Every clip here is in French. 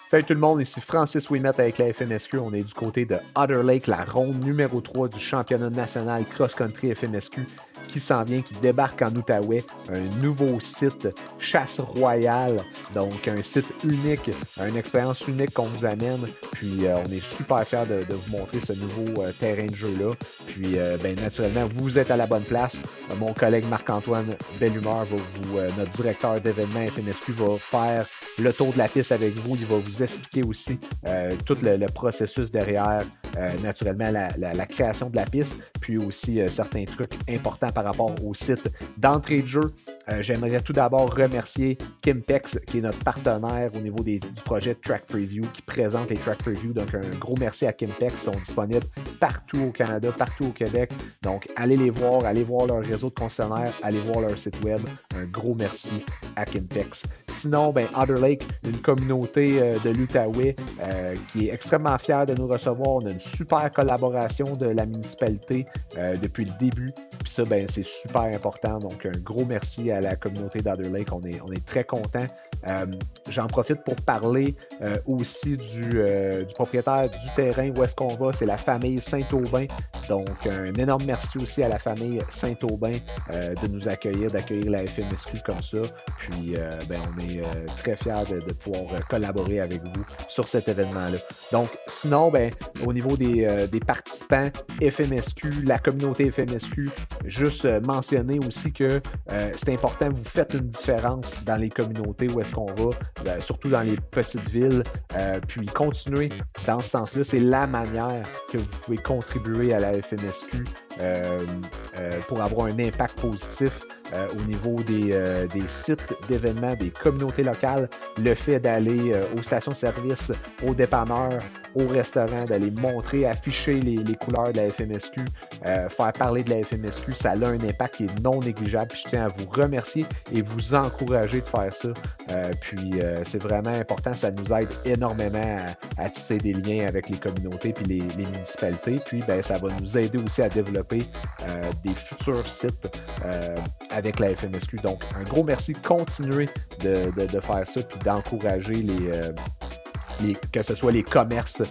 Salut tout le monde, ici Francis Ouimet avec la FMSQ. On est du côté de Otter Lake, la ronde numéro 3 du championnat national cross-country FMSQ qui s'en vient, qui débarque en Outaouais. Un nouveau site, chasse royale, donc un site unique, une expérience unique qu'on vous amène. Puis on est super fiers de vous montrer ce nouveau terrain de jeu-là. Puis naturellement, vous êtes à la bonne place. Mon collègue Marc-Antoine Bellumeur, notre directeur d'événements FMSQ, va faire le tour de la piste avec vous. Il va vous expliquer aussi tout le processus derrière, naturellement, la création de la piste, puis aussi certains trucs importants par rapport au site d'entrée de jeu. J'aimerais tout d'abord remercier Kimpex, qui est notre partenaire au niveau du projet Track Preview, qui présente les Track Preview. Donc, un gros merci à Kimpex. Ils sont disponibles partout au Canada, partout au Québec. Donc, allez les voir, allez voir leur réseau de concessionnaires, allez voir leur site web. Un gros merci à Kimpex. Sinon, Otter Lake, une communauté de l'Outaouais qui est extrêmement fière de nous recevoir. On a une super collaboration de la municipalité depuis le début. Puis ça, c'est super important. Donc, un gros merci à la communauté d'Otter Lake. On est très contents. J'en profite pour parler aussi du propriétaire du terrain où est-ce qu'on va. C'est la famille Saint-Aubin. Donc, un énorme merci aussi à la famille Saint-Aubin de nous d'accueillir la FMSQ comme ça. Puis, on est très fiers de pouvoir collaborer avec vous sur cet événement-là. Donc, sinon, au niveau des participants FMSQ, la communauté FMSQ, juste mentionner aussi que c'est important, vous faites une différence dans les communautés où est-ce qu'on va, surtout dans les petites villes, puis continuer dans ce sens-là. C'est la manière que vous pouvez contribuer à la FMSQ pour avoir un impact positif au niveau des sites d'événements, des communautés locales, le fait d'aller aux stations-service, aux dépanneurs, au restaurant, d'aller montrer, afficher les couleurs de la FMSQ, faire parler de la FMSQ, ça a un impact qui est non négligeable. Puis je tiens à vous remercier et vous encourager de faire ça. C'est vraiment important, ça nous aide énormément à tisser des liens avec les communautés puis les municipalités. Puis ça va nous aider aussi à développer des futurs sites avec la FMSQ. Donc, un gros merci. Continuez de faire ça puis d'encourager que ce soit les commerces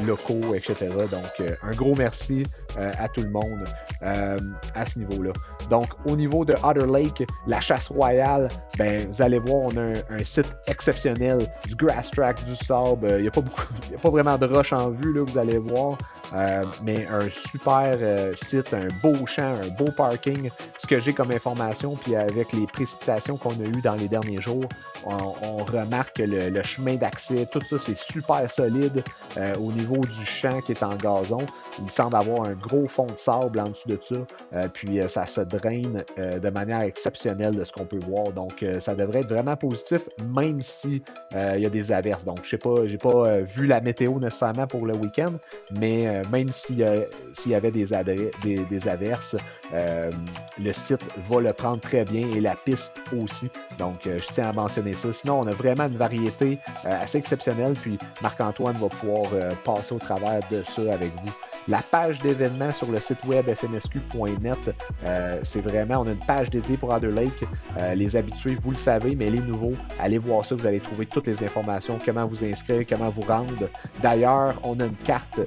locaux, etc. Donc, un gros merci à tout le monde à ce niveau-là. Donc, au niveau de Otter Lake, la chasse royale, vous allez voir, on a un site exceptionnel, du grass track, du sable. Il n'y a pas vraiment de roche en vue, là, vous allez voir. Mais un super site, un beau champ, un beau parking. Ce que j'ai comme information, puis avec les précipitations qu'on a eues dans les derniers jours, on remarque que le chemin d'accès, tout ça, c'est super solide au niveau du champ qui est en gazon. Il semble avoir un gros fond de sable en dessous de ça. Puis ça se draine de manière exceptionnelle de ce qu'on peut voir. Donc, ça devrait être vraiment positif, même si il y a des averses. Donc, je sais pas, j'ai pas vu la météo nécessairement pour le week-end, mais même s'il y avait des averses, le site va le prendre très bien et la piste aussi. Donc, je tiens à mentionner ça. Sinon, on a vraiment une variété assez exceptionnelle. Puis, Marc-Antoine va pouvoir passer au travers de ça avec vous. La page d'événements sur le site web fmsq.net, c'est vraiment, on a une page dédiée pour Otter Lake. Les habitués, vous le savez, mais les nouveaux, allez voir ça, vous allez trouver toutes les informations, comment vous inscrire, comment vous rendre. D'ailleurs, on a une carte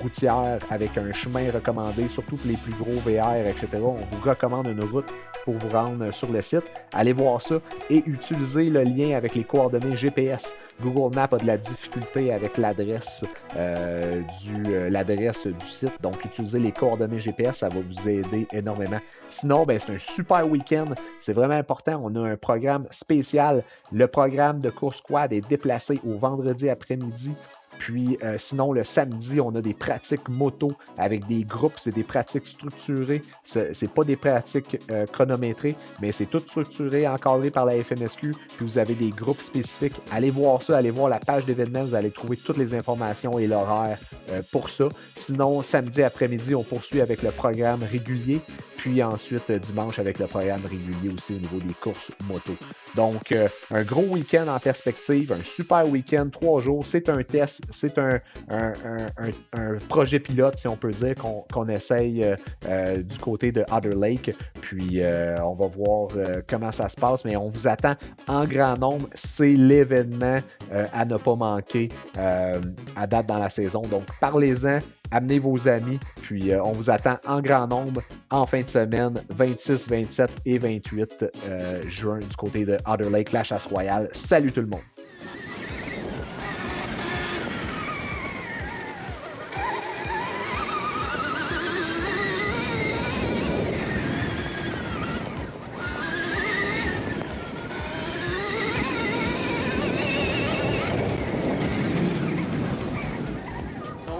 routière avec un chemin recommandé, surtout pour les plus gros VR, etc. On vous recommande une route pour vous rendre sur le site. Allez voir ça et utilisez le lien avec les coordonnées GPS. Google Maps a de la difficulté avec l'adresse du site. Donc, utilisez les coordonnées GPS, ça va vous aider énormément. Sinon, c'est un super week-end. C'est vraiment important. On a un programme spécial. Le programme de course quad est déplacé au vendredi après-midi. Puis, sinon, le samedi, on a des pratiques moto avec des groupes. C'est des pratiques structurées. C'est pas des pratiques chronométrées, mais c'est tout structuré, encadré par la FMSQ. Puis, vous avez des groupes spécifiques. Allez voir ça. Allez voir la page d'événements. Vous allez trouver toutes les informations et l'horaire pour ça. Sinon, samedi après-midi, on poursuit avec le programme régulier, puis ensuite dimanche avec le programme régulier aussi au niveau des courses moto. Donc, un gros week-end en perspective, un super week-end, 3 jours. C'est un test, c'est un projet pilote, si on peut dire, qu'on essaye du côté de Other Lake. Puis, on va voir comment ça se passe, mais on vous attend en grand nombre. C'est l'événement à ne pas manquer à date dans la saison. Donc, parlez-en, amenez vos amis, puis on vous attend en grand nombre en fin de semaine, 26, 27 et 28 juin du côté de Other Lake, la chasse royale. Salut tout le monde!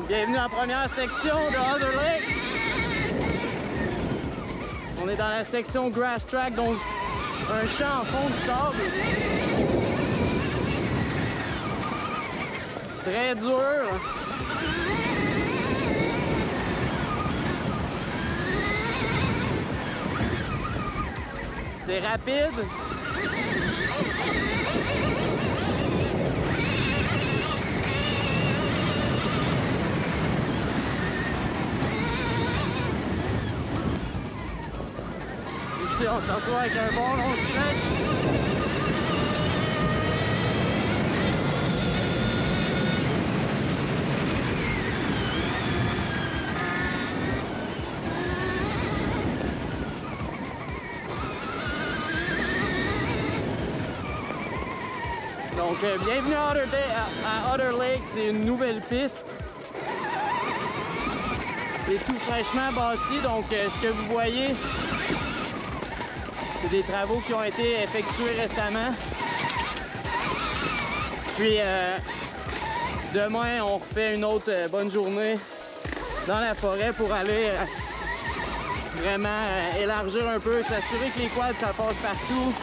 Bienvenue en première section de Other Lake. On est dans la section Grass Track, donc un champ en fond de sable. Très dur. C'est rapide. On se retrouve avec un bon long stretch. Donc, bienvenue à Other Lake, c'est une nouvelle piste. C'est tout fraîchement bâti, donc ce que vous voyez, c'est des travaux qui ont été effectués récemment. Puis demain, on refait une autre bonne journée dans la forêt pour aller vraiment élargir un peu, s'assurer que les quads ça passe partout,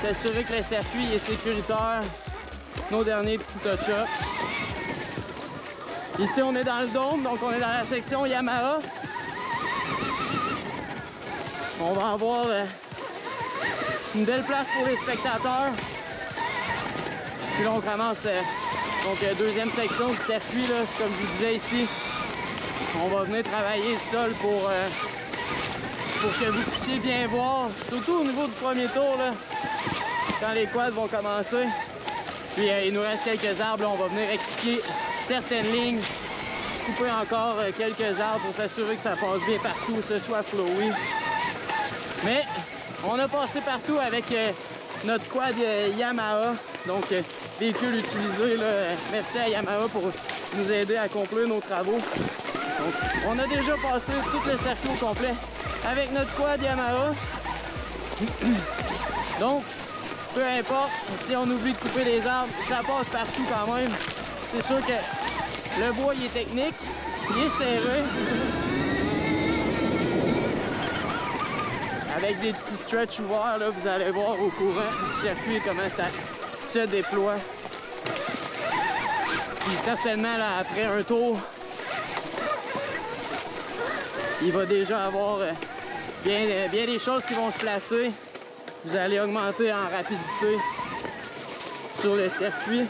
s'assurer que le circuit est sécuritaire, nos derniers petits touch-ups. Ici, on est dans le dôme, donc on est dans la section Yamaha. On va avoir une belle place pour les spectateurs. Puis là, on commence donc deuxième section du circuit, là, comme je vous disais ici. On va venir travailler le sol pour que vous puissiez bien voir, surtout au niveau du premier tour, là, quand les quads vont commencer. Puis il nous reste quelques arbres, là, on va venir rectifier certaines lignes, couper encore quelques arbres pour s'assurer que ça passe bien partout, que ce soit flowy. Mais on a passé partout avec notre quad Yamaha, donc véhicule utilisé. Là, merci à Yamaha pour nous aider à accomplir nos travaux. Donc, on a déjà passé tout le circuit au complet avec notre quad Yamaha. Donc, peu importe, si on oublie de couper les arbres, ça passe partout quand même. C'est sûr que le bois il est technique, il est serré. Avec des petits stretch ouverts, là, vous allez voir au courant du circuit comment ça se déploie. Puis certainement, là, après un tour, il va déjà avoir bien des choses qui vont se placer. Vous allez augmenter en rapidité sur le circuit.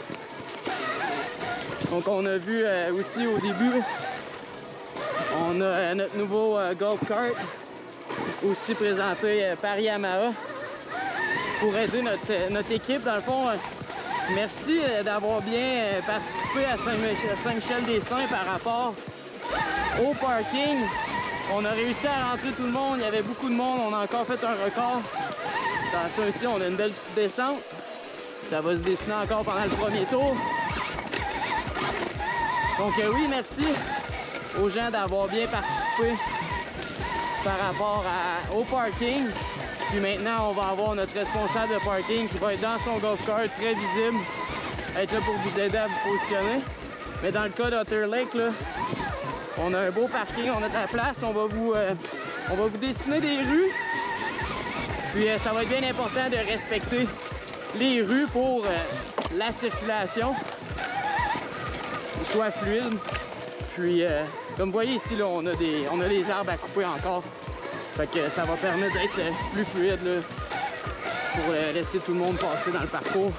Donc on a vu aussi au début, on a notre nouveau golf cart aussi présenté par Yamaha pour aider notre équipe. Dans le fond, merci d'avoir bien participé à Saint-Michel-des-Saints par rapport au parking. On a réussi à rentrer tout le monde, il y avait beaucoup de monde, on a encore fait un record. Dans ça ici, on a une belle petite descente. Ça va se dessiner encore pendant le premier tour. Donc oui, merci aux gens d'avoir bien participé par rapport au parking. Puis maintenant, on va avoir notre responsable de parking qui va être dans son golf cart, très visible, être là pour vous aider à vous positionner. Mais dans le cas d'Other Lake, là, on a un beau parking, on a de la place, on va vous dessiner des rues. Puis ça va être bien important de respecter les rues pour la circulation. soit fluide. Puis, comme vous voyez ici, là, on a des arbres à couper encore. Fait que ça va permettre d'être plus fluide là, pour laisser tout le monde passer dans le parcours.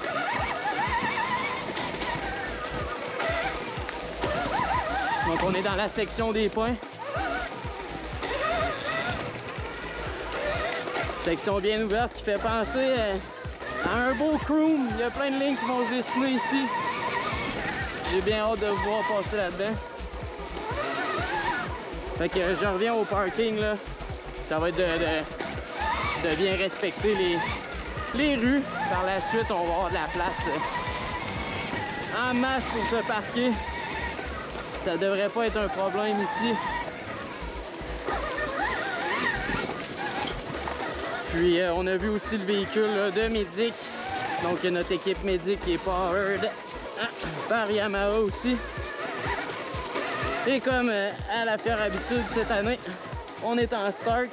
Donc on est dans la section des points. Section bien ouverte qui fait penser à un beau croom. Il y a plein de lignes qui vont se dessiner ici. J'ai bien hâte de vous voir passer là-dedans. Fait que je reviens au parking là. Ça va être de bien respecter les rues. Par la suite, on va avoir de la place en masse pour se parquer. Ça devrait pas être un problème ici. Puis on a vu aussi le véhicule là, de Médic. Donc notre équipe Médic qui est powered par Yamaha aussi. Et comme à la fière habitude cette année, on est en Stark.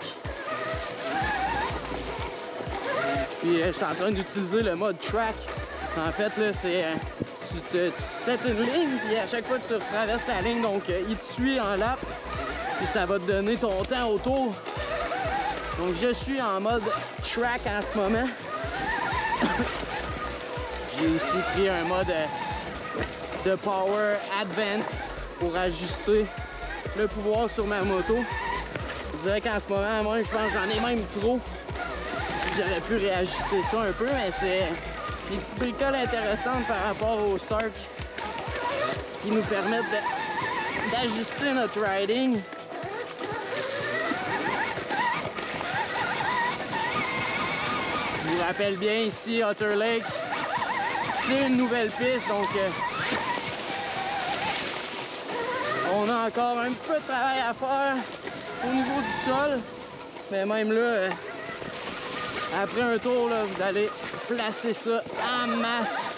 Puis je suis en train d'utiliser le mode track. En fait, là, c'est tu te sets une ligne, puis à chaque fois que tu traverses la ligne, donc il te suit en lap, puis ça va te donner ton temps autour. Donc je suis en mode track en ce moment. J'ai aussi pris un mode de Power Advance pour ajuster le pouvoir sur ma moto. Je dirais qu'en ce moment, moi, je pense que j'en ai même trop. J'aurais pu réajuster ça un peu, mais c'est des petites bricoles intéressantes par rapport au Stark qui nous permettent d'ajuster notre riding. Je vous rappelle bien ici, Otter Lake, c'est une nouvelle piste, donc on a encore un petit peu de travail à faire au niveau du sol, mais même là, après un tour, là, vous allez placer ça en masse.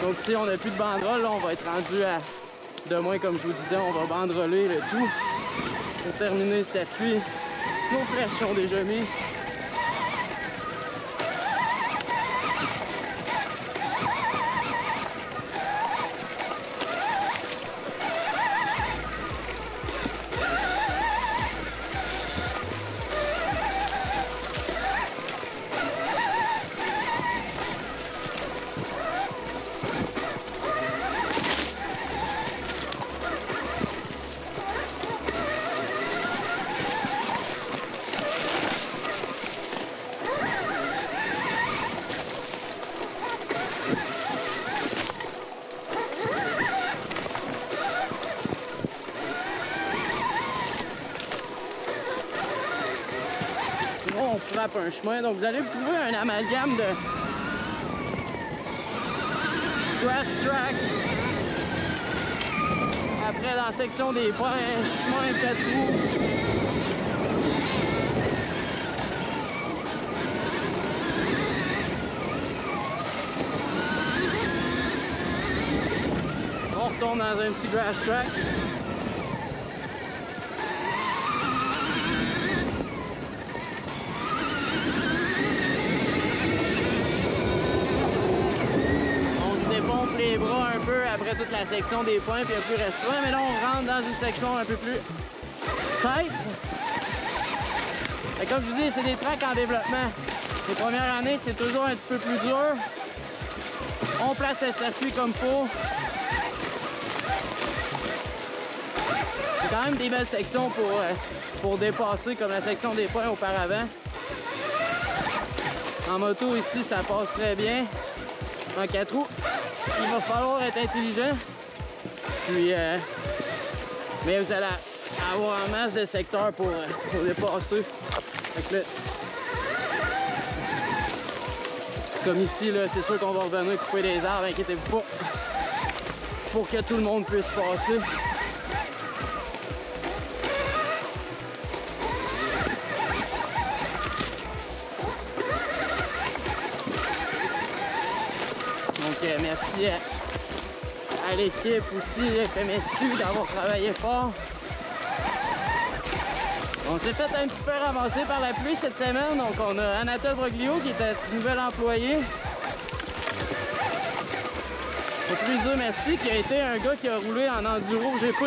Donc si on n'a plus de banderole, là, on va être rendu à demain, comme je vous disais, on va banderoler le tout pour terminer le circuit. Nos flèches sont déjà mises. On frappe un chemin, donc vous allez trouver un amalgame de grass track. Après, dans la section des points, chemin 4 roues. On retourne dans un petit grass track. Les bras un peu après toute la section des points puis un peu restreint, mais là on rentre dans une section un peu plus tight. Et comme je vous dis, c'est des tracks en développement. Les premières années, c'est toujours un petit peu plus dur. On place le circuit comme faut. C'est quand même des belles sections pour dépasser, comme la section des points auparavant. En moto ici, ça passe très bien. En 4 roues, il va falloir être intelligent. Puis, mais vous allez avoir en masse de secteurs pour dépasser. Fait que là, comme ici, là, c'est sûr qu'on va revenir couper des arbres, inquiétez-vous pas, pour que tout le monde puisse passer. Donc, merci à l'équipe aussi, FMSQ, d'avoir travaillé fort. On s'est fait un petit peu ramasser par la pluie cette semaine, donc on a Anatole Broglio qui est notre nouvel employé. Faut plus dire merci, qui a été un gars qui a roulé en enduro GP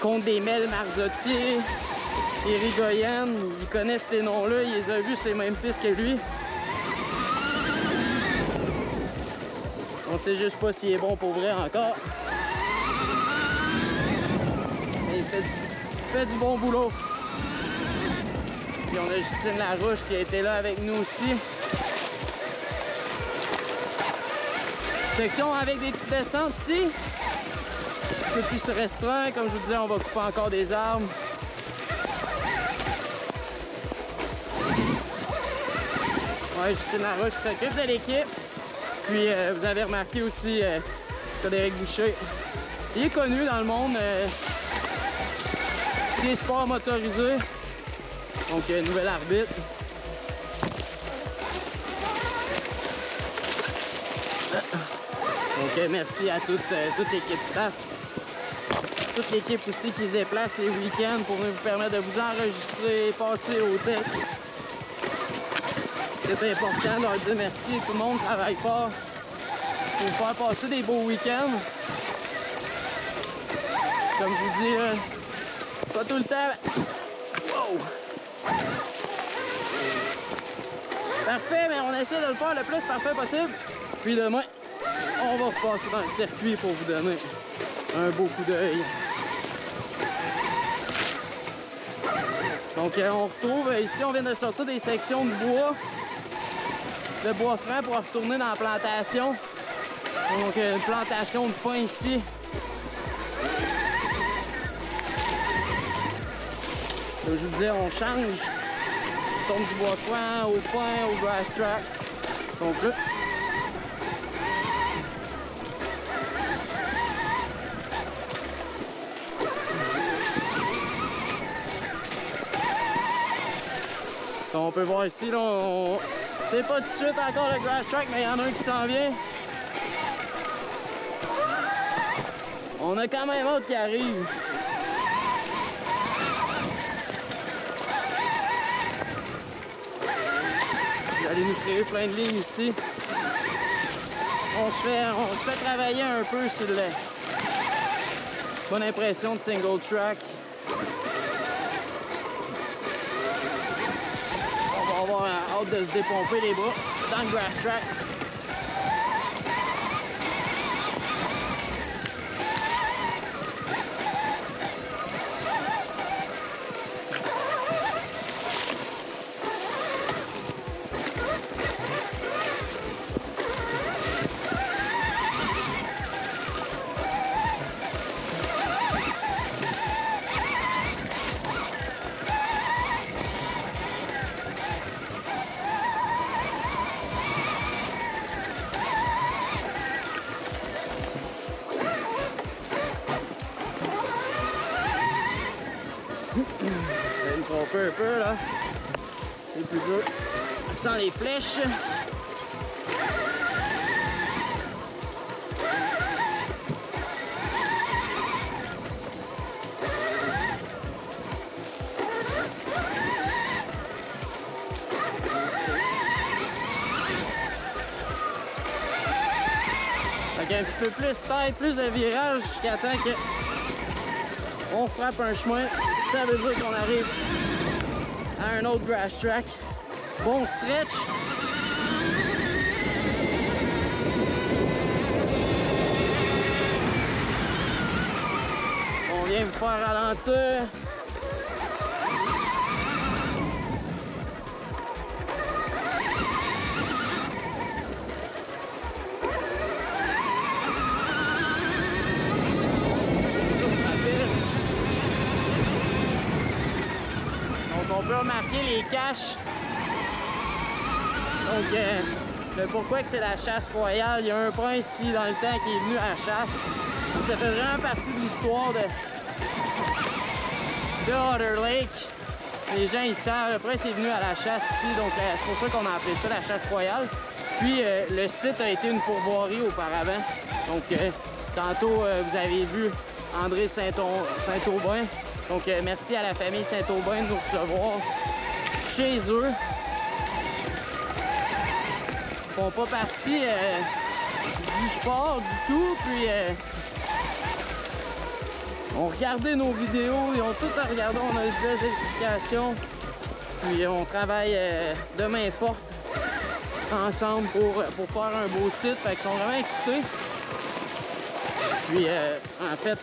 contre des Mel Marzotier, Irigoyen. Il connaît ces noms-là, il les a vus ces mêmes pistes que lui. On sait juste pas s'il est bon pour vrai encore. Mais il fait du bon boulot. Puis on a Justine Larouche qui a été là avec nous aussi. Section avec des petites descentes ici. Un peu plus restreint. Comme je vous disais, on va couper encore des arbres. Ouais, Justine Larouche qui s'occupe de l'équipe. Puis vous avez remarqué aussi Frédéric Boucher. Il est connu dans le monde des sports motorisés. Donc, nouvel arbitre. Donc, merci à toute l'équipe staff. Toute l'équipe aussi qui se déplace les week-ends pour nous permettre de vous enregistrer, passer au deck. C'est important de leur dire merci. Tout le monde travaille fort pour vous faire passer des beaux week-ends. Comme je vous dis, pas tout le temps. Wow! Parfait, mais on essaie de le faire le plus parfait possible. Puis demain, on va repasser dans le circuit pour vous donner un beau coup d'œil. Donc on retrouve, ici on vient de sortir des sections de bois franc pour retourner dans la plantation. Donc une plantation de pin ici. Comme je vous disais, on change. On tourne du bois franc au pin, au grass track. Donc là, on peut voir ici, là, c'est pas tout de suite encore le grass track, mais il y en a un qui s'en vient. On a quand même hâte qui arrive. Vous allez nous créer plein de lignes ici. On se fait travailler un peu sur le bonne impression de single track. On va avoir hâte de se dépomper les bras dans le grass track. Je vais me tromper un peu là. C'est plus dur. Sans les flèches. Fait un petit peu plus taille, plus de virage jusqu'à temps qu'on frappe un chemin. Ça veut dire qu'on arrive à un autre grass track. Bon stretch. On vient vous faire ralentir. On peut remarquer les caches. Donc, le pourquoi que c'est la chasse royale, il y a un prince ici dans le temps qui est venu à la chasse. Donc, ça fait vraiment partie de l'histoire de Otter Lake. Les gens ils savent, le prince est venu à la chasse ici, donc c'est pour ça qu'on a appelé ça la chasse royale. Puis le site a été une pourvoirie auparavant. Donc tantôt vous avez vu André Saint-Aubin. Donc merci à la famille Saint-Aubin de nous recevoir chez eux. font pas partie du sport du tout. Puis on regardait nos vidéos, ils ont tout à regarder, on a des explications. Puis on travaille de main forte ensemble pour faire un beau site. Fait qu'ils sont vraiment excités. Puis en fait,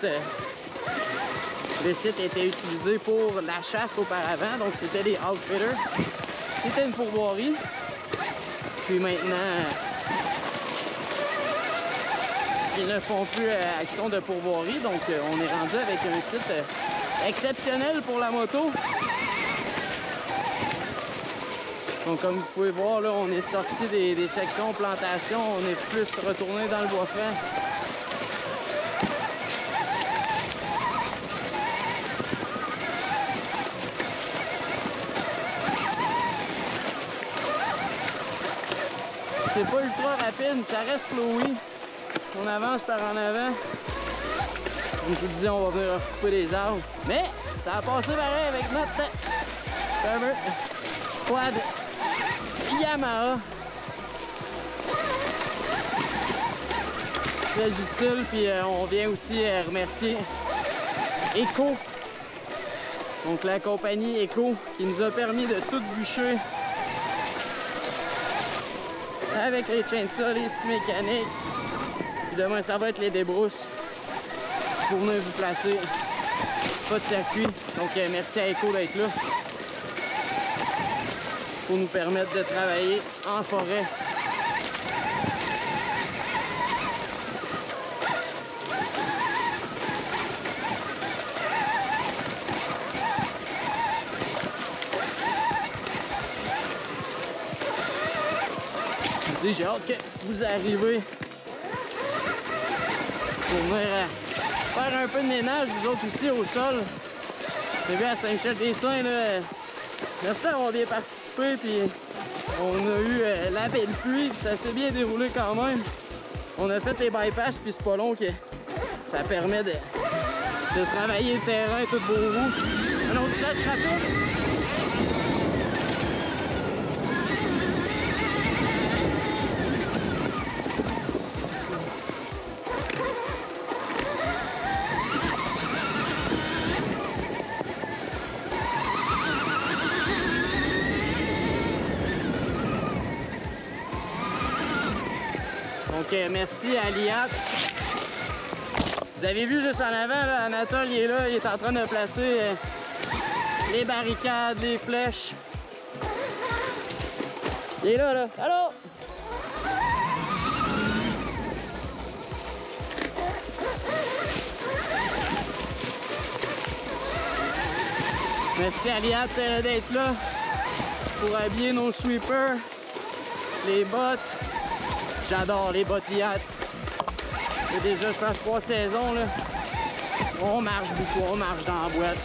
le site était utilisé pour la chasse auparavant, donc c'était des outfitters. C'était une pourvoirie. Puis maintenant, ils ne font plus action de pourvoirie, donc on est rendu avec un site exceptionnel pour la moto. Donc comme vous pouvez voir, là, on est sorti des sections plantation, on est plus retourné dans le bois franc. C'est pas ultra rapide, ça reste flowy. On avance par en avant. Comme je vous disais, on va venir recouper des arbres. Mais ça a passé pareil avec notre fameux quad Yamaha. Très utile. Puis on vient aussi remercier Eco. Donc la compagnie Eco qui nous a permis de tout bûcher avec les chainsaws, les scies mécaniques. Puis demain, ça va être les débrousses pour venir vous placer. Pas de circuit. Donc, merci à Eco d'être là pour nous permettre de travailler en forêt. J'ai hâte que vous arrivez pour venir faire un peu de ménage, vous autres aussi au sol. J'ai vu à Saint-Michel-des-Saints, merci d'avoir bien participé, puis on a eu la belle pluie, ça s'est bien déroulé quand même. On a fait les bypass, puis c'est pas long que ça permet de travailler le terrain tout beau roux. Un autre stretch rapide. Donc, merci à Liat. Vous avez vu juste en avant, là, Anatole il est là, il est en train de placer les barricades, les flèches. Il est là, là. Allô? Merci à Liat d'être là pour habiller nos sweepers, les bottes. J'adore les bottes Liat. C'est déjà, je pense, 3 saisons, là. On marche beaucoup, on marche dans la boîte.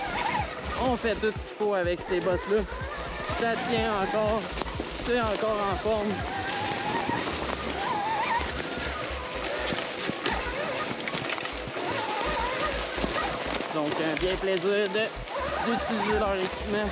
On fait tout ce qu'il faut avec ces bottes-là. Ça tient encore, c'est encore en forme. Donc, un bien plaisir d'utiliser leur équipement.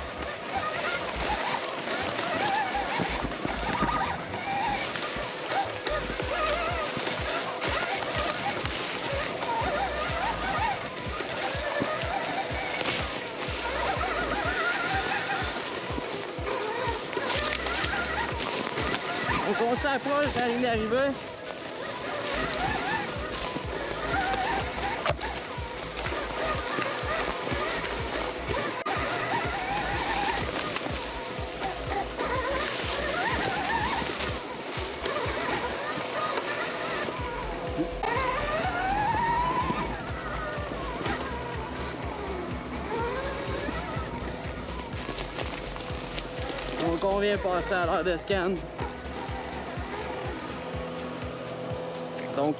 Donc on s'approche de la ligne d'arrivée. Donc on vient passer à l'heure de scan. Donc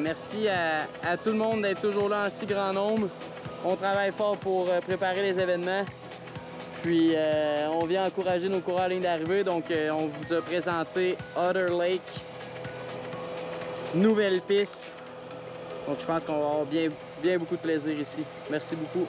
merci à tout le monde d'être toujours là en si grand nombre. On travaille fort pour préparer les événements. Puis on vient encourager nos coureurs à la ligne d'arrivée. Donc on vous a présenté Otter Lake, nouvelle piste. Donc je pense qu'on va avoir bien beaucoup de plaisir ici. Merci beaucoup.